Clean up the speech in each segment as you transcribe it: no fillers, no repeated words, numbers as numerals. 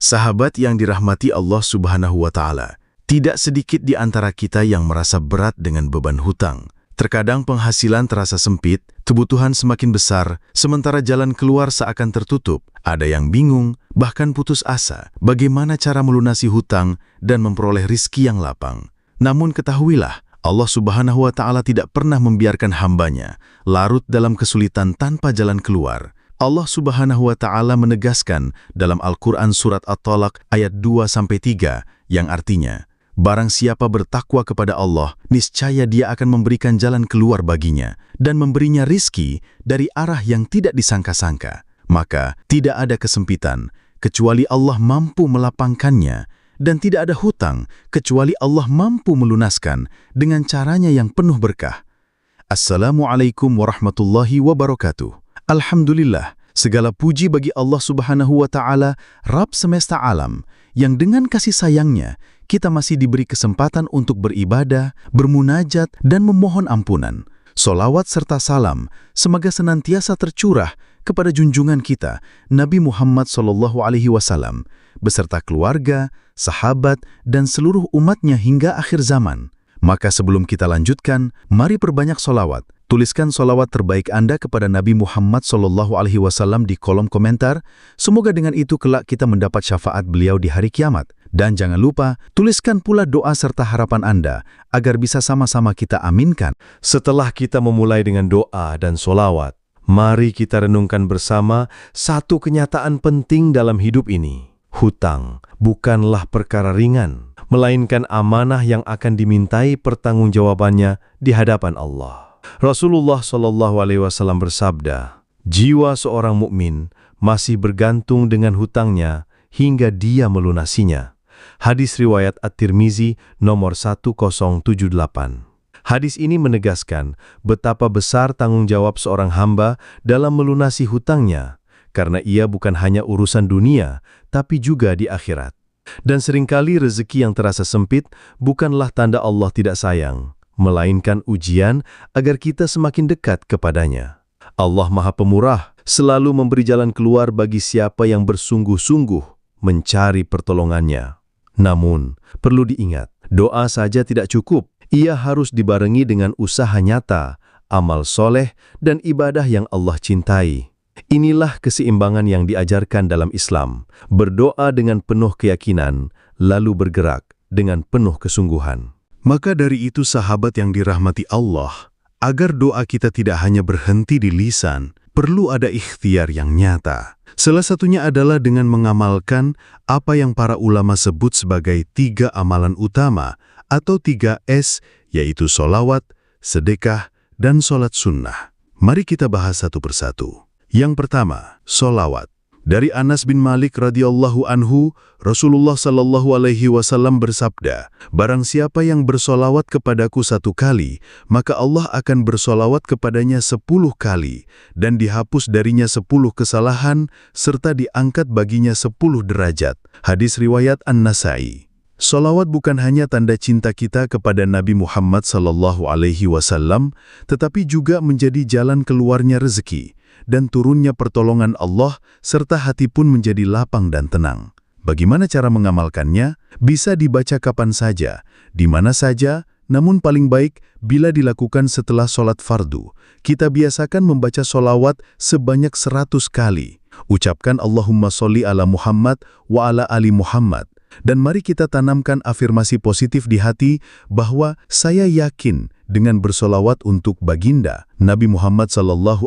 Sahabat yang dirahmati Allah Subhanahu wa Ta'ala, tidak sedikit di antara kita yang merasa berat dengan beban hutang. Terkadang penghasilan terasa sempit, kebutuhan semakin besar, sementara jalan keluar seakan tertutup. Ada yang bingung, bahkan putus asa, bagaimana cara melunasi hutang dan memperoleh rizki yang lapang. Namun ketahuilah, Allah Subhanahu wa Ta'ala tidak pernah membiarkan hambanya larut dalam kesulitan tanpa jalan keluar. Allah Subhanahu wa Ta'ala menegaskan dalam Al-Quran Surat At-Talaq ayat 2-3 yang artinya, barang siapa bertakwa kepada Allah, niscaya Dia akan memberikan jalan keluar baginya dan memberinya rizki dari arah yang tidak disangka-sangka. Maka tidak ada kesempitan kecuali Allah mampu melapangkannya, dan tidak ada hutang kecuali Allah mampu melunaskan dengan caranya yang penuh berkah. Assalamualaikum warahmatullahi wabarakatuh. Alhamdulillah, segala puji bagi Allah Subhanahu wa Ta'ala, Rabb semesta alam, yang dengan kasih sayangnya kita masih diberi kesempatan untuk beribadah, bermunajat, dan memohon ampunan. Solawat serta salam semoga senantiasa tercurah kepada junjungan kita, Nabi Muhammad SAW, beserta keluarga, sahabat, dan seluruh umatnya hingga akhir zaman. Maka sebelum kita lanjutkan, mari perbanyak solawat. Tuliskan solawat terbaik Anda kepada Nabi Muhammad SAW di kolom komentar. Semoga dengan itu kelak kita mendapat syafaat beliau di hari kiamat. Dan jangan lupa, tuliskan pula doa serta harapan Anda, agar bisa sama-sama kita aminkan. Setelah kita memulai dengan doa dan solawat, mari kita renungkan bersama satu kenyataan penting dalam hidup ini. Hutang bukanlah perkara ringan, melainkan amanah yang akan dimintai pertanggungjawabannya di hadapan Allah. Rasulullah SAW bersabda, jiwa seorang mukmin masih bergantung dengan hutangnya hingga dia melunasinya. Hadis riwayat At-Tirmizi nomor 1078. Hadis ini menegaskan betapa besar tanggung jawab seorang hamba dalam melunasi hutangnya, karena ia bukan hanya urusan dunia, tapi juga di akhirat. Dan seringkali rezeki yang terasa sempit bukanlah tanda Allah tidak sayang, melainkan ujian agar kita semakin dekat kepadanya. Allah Maha Pemurah, selalu memberi jalan keluar bagi siapa yang bersungguh-sungguh mencari pertolongannya. Namun, perlu diingat, doa saja tidak cukup. Ia harus dibarengi dengan usaha nyata, amal soleh, dan ibadah yang Allah cintai. Inilah keseimbangan yang diajarkan dalam Islam. Berdoa dengan penuh keyakinan, lalu bergerak dengan penuh kesungguhan. Maka dari itu sahabat yang dirahmati Allah, agar doa kita tidak hanya berhenti di lisan, perlu ada ikhtiar yang nyata. Salah satunya adalah dengan mengamalkan apa yang para ulama sebut sebagai 3 amalan utama atau 3S, yaitu solawat, sedekah, dan sholat sunnah. Mari kita bahas satu persatu. Yang pertama, solawat. Dari Anas bin Malik radhiyallahu anhu, Rasulullah SAW bersabda, barang siapa yang bersolawat kepadaku 1 kali, maka Allah akan bersolawat kepadanya 10 kali, dan dihapus darinya 10 kesalahan, serta diangkat baginya 10 derajat. Hadis riwayat An-Nasai. Solawat bukan hanya tanda cinta kita kepada Nabi Muhammad SAW, tetapi juga menjadi jalan keluarnya rezeki dan turunnya pertolongan Allah, serta hati pun menjadi lapang dan tenang. Bagaimana cara mengamalkannya? Bisa dibaca kapan saja, di mana saja, namun paling baik bila dilakukan setelah sholat fardu. Kita biasakan membaca solawat sebanyak 100 kali. Ucapkan Allahumma sholli ala Muhammad wa ala ali Muhammad. Dan mari kita tanamkan afirmasi positif di hati bahwa saya yakin dengan bersolawat untuk baginda Nabi Muhammad SAW,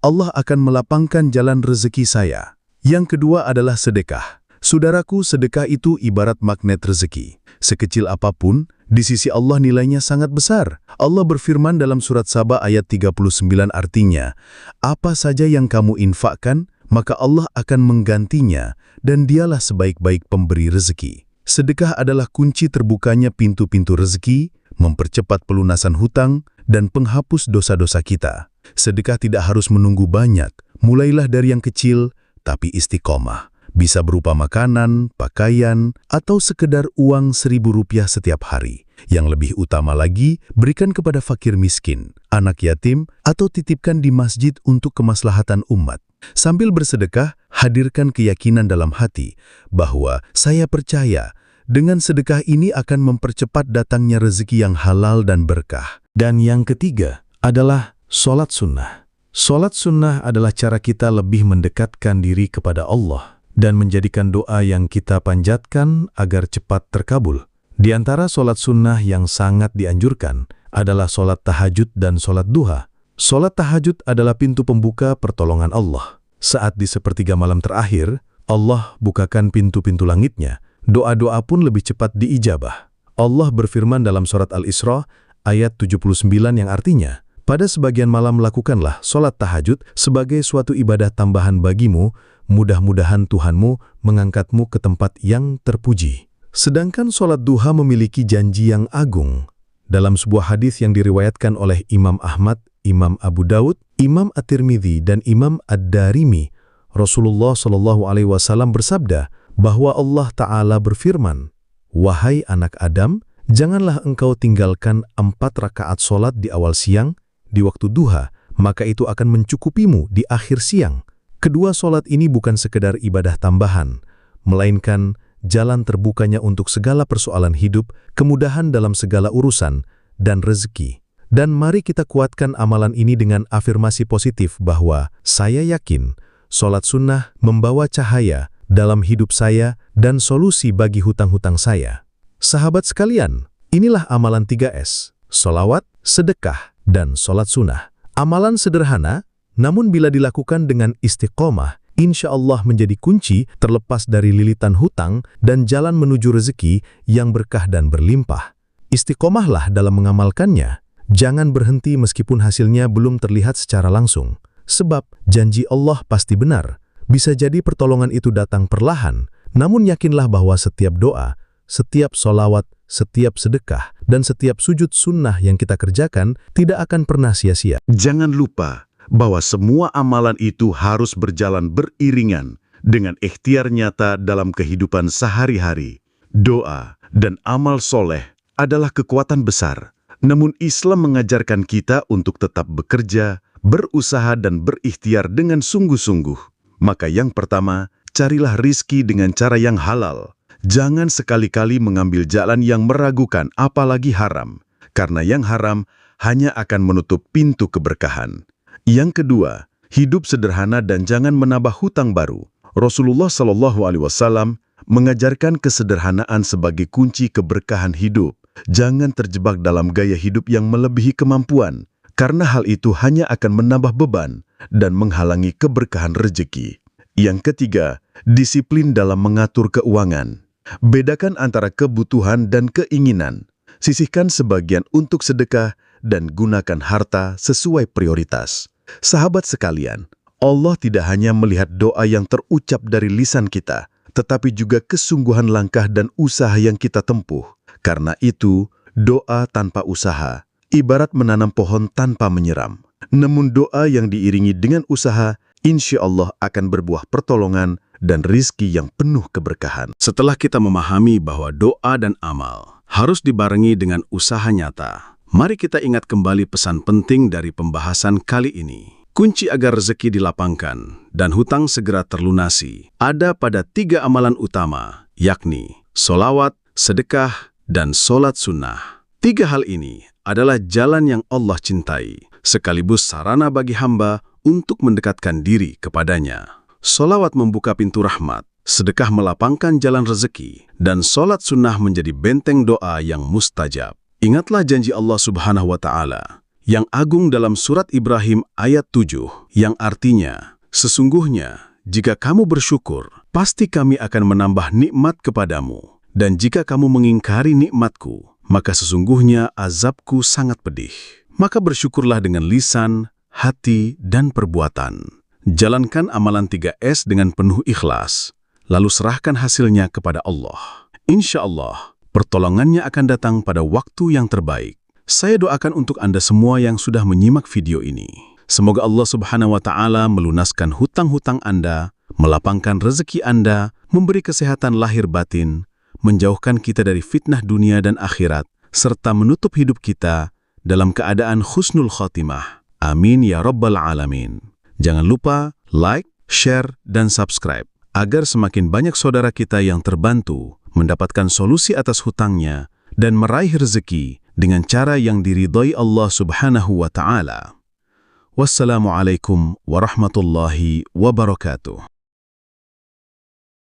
Allah akan melapangkan jalan rezeki saya. Yang kedua adalah sedekah. Saudaraku, sedekah itu ibarat magnet rezeki. Sekecil apapun, di sisi Allah nilainya sangat besar. Allah berfirman dalam surat Saba ayat 39 artinya, apa saja yang kamu infakkan, maka Allah akan menggantinya, dan dialah sebaik-baik pemberi rezeki. Sedekah adalah kunci terbukanya pintu-pintu rezeki, mempercepat pelunasan hutang, dan penghapus dosa-dosa kita. Sedekah tidak harus menunggu banyak, mulailah dari yang kecil, tapi istiqomah. Bisa berupa makanan, pakaian, atau sekedar uang Rp1.000 setiap hari. Yang lebih utama lagi, berikan kepada fakir miskin, anak yatim, atau titipkan di masjid untuk kemaslahatan umat. Sambil bersedekah, Hadirkan keyakinan dalam hati bahwa saya percaya dengan sedekah ini akan mempercepat datangnya rezeki yang halal dan berkah. Dan yang ketiga adalah sholat sunnah. Sholat sunnah adalah cara kita lebih mendekatkan diri kepada Allah dan menjadikan doa yang kita panjatkan agar cepat terkabul. Di antara sholat sunnah yang sangat dianjurkan adalah sholat tahajud dan sholat duha. Sholat tahajud adalah pintu pembuka pertolongan Allah. Saat di sepertiga malam terakhir, Allah bukakan pintu-pintu langitnya. Doa-doa pun lebih cepat diijabah. Allah berfirman dalam surat Al-Isra ayat 79 yang artinya, pada sebagian malam lakukanlah sholat tahajud sebagai suatu ibadah tambahan bagimu, mudah-mudahan Tuhanmu mengangkatmu ke tempat yang terpuji. Sedangkan sholat duha memiliki janji yang agung. Dalam sebuah hadis yang diriwayatkan oleh Imam Ahmad, Imam Abu Daud, Imam At-Tirmidzi, dan Imam Ad-Darimi, Rasulullah SAW bersabda bahwa Allah Ta'ala berfirman, "Wahai anak Adam, janganlah engkau tinggalkan 4 rakaat sholat di awal siang, di waktu duha, maka itu akan mencukupimu di akhir siang." Kedua sholat ini bukan sekedar ibadah tambahan, melainkan jalan terbukanya untuk segala persoalan hidup, kemudahan dalam segala urusan, dan rezeki. Dan mari kita kuatkan amalan ini dengan afirmasi positif bahwa saya yakin sholat sunnah membawa cahaya dalam hidup saya dan solusi bagi hutang-hutang saya. Sahabat sekalian, inilah amalan 3S, sholawat, sedekah, dan sholat sunnah. Amalan sederhana, namun bila dilakukan dengan istiqomah, insya Allah menjadi kunci terlepas dari lilitan hutang dan jalan menuju rezeki yang berkah dan berlimpah. Istiqomahlah dalam mengamalkannya. Jangan berhenti meskipun hasilnya belum terlihat secara langsung. Sebab janji Allah pasti benar. Bisa jadi pertolongan itu datang perlahan, namun yakinlah bahwa setiap doa, setiap sholawat, setiap sedekah, dan setiap sujud sunnah yang kita kerjakan tidak akan pernah sia-sia. Jangan lupa bahwa semua amalan itu harus berjalan beriringan dengan ikhtiar nyata dalam kehidupan sehari-hari. Doa dan amal soleh adalah kekuatan besar. Namun Islam mengajarkan kita untuk tetap bekerja, berusaha dan berikhtiar dengan sungguh-sungguh. Maka yang pertama, carilah rizki dengan cara yang halal. Jangan sekali-kali mengambil jalan yang meragukan apalagi haram, karena yang haram hanya akan menutup pintu keberkahan. Yang kedua, hidup sederhana dan jangan menambah hutang baru. Rasulullah SAW mengajarkan kesederhanaan sebagai kunci keberkahan hidup. Jangan terjebak dalam gaya hidup yang melebihi kemampuan, karena hal itu hanya akan menambah beban dan menghalangi keberkahan rezeki. Yang ketiga, disiplin dalam mengatur keuangan. Bedakan antara kebutuhan dan keinginan. Sisihkan sebagian untuk sedekah dan gunakan harta sesuai prioritas. Sahabat sekalian, Allah tidak hanya melihat doa yang terucap dari lisan kita, tetapi juga kesungguhan langkah dan usaha yang kita tempuh. Karena itu, doa tanpa usaha ibarat menanam pohon tanpa menyiram. Namun doa yang diiringi dengan usaha, insya Allah akan berbuah pertolongan dan rizki yang penuh keberkahan. Setelah kita memahami bahwa doa dan amal harus dibarengi dengan usaha nyata, mari kita ingat kembali pesan penting dari pembahasan kali ini. Kunci agar rezeki dilapangkan dan hutang segera terlunasi ada pada 3 amalan utama, yakni sholawat, sedekah, dan sholat sunnah. 3 hal ini adalah jalan yang Allah cintai, sekaligus sarana bagi hamba untuk mendekatkan diri kepadanya. Sholawat membuka pintu rahmat, sedekah melapangkan jalan rezeki, dan sholat sunnah menjadi benteng doa yang mustajab. Ingatlah janji Allah Subhanahu wa Ta'ala yang agung dalam surat Ibrahim ayat 7, yang artinya, sesungguhnya jika kamu bersyukur, pasti kami akan menambah nikmat kepadamu. Dan jika kamu mengingkari nikmatku, maka sesungguhnya azabku sangat pedih. Maka bersyukurlah dengan lisan, hati, dan perbuatan. Jalankan amalan 3S dengan penuh ikhlas, lalu serahkan hasilnya kepada Allah. Insya Allah, pertolongannya akan datang pada waktu yang terbaik. Saya doakan untuk Anda semua yang sudah menyimak video ini. Semoga Allah Subhanahu wa Ta'ala melunaskan hutang-hutang Anda, melapangkan rezeki Anda, memberi kesehatan lahir batin, menjauhkan kita dari fitnah dunia dan akhirat, serta menutup hidup kita dalam keadaan husnul khotimah. Amin ya rabbal alamin. Jangan lupa like, share, dan subscribe, agar semakin banyak saudara kita yang terbantu mendapatkan solusi atas hutangnya dan meraih rezeki dengan cara yang diridhai Allah Subhanahu wa Ta'ala. Wassalamualaikum warahmatullahi wabarakatuh.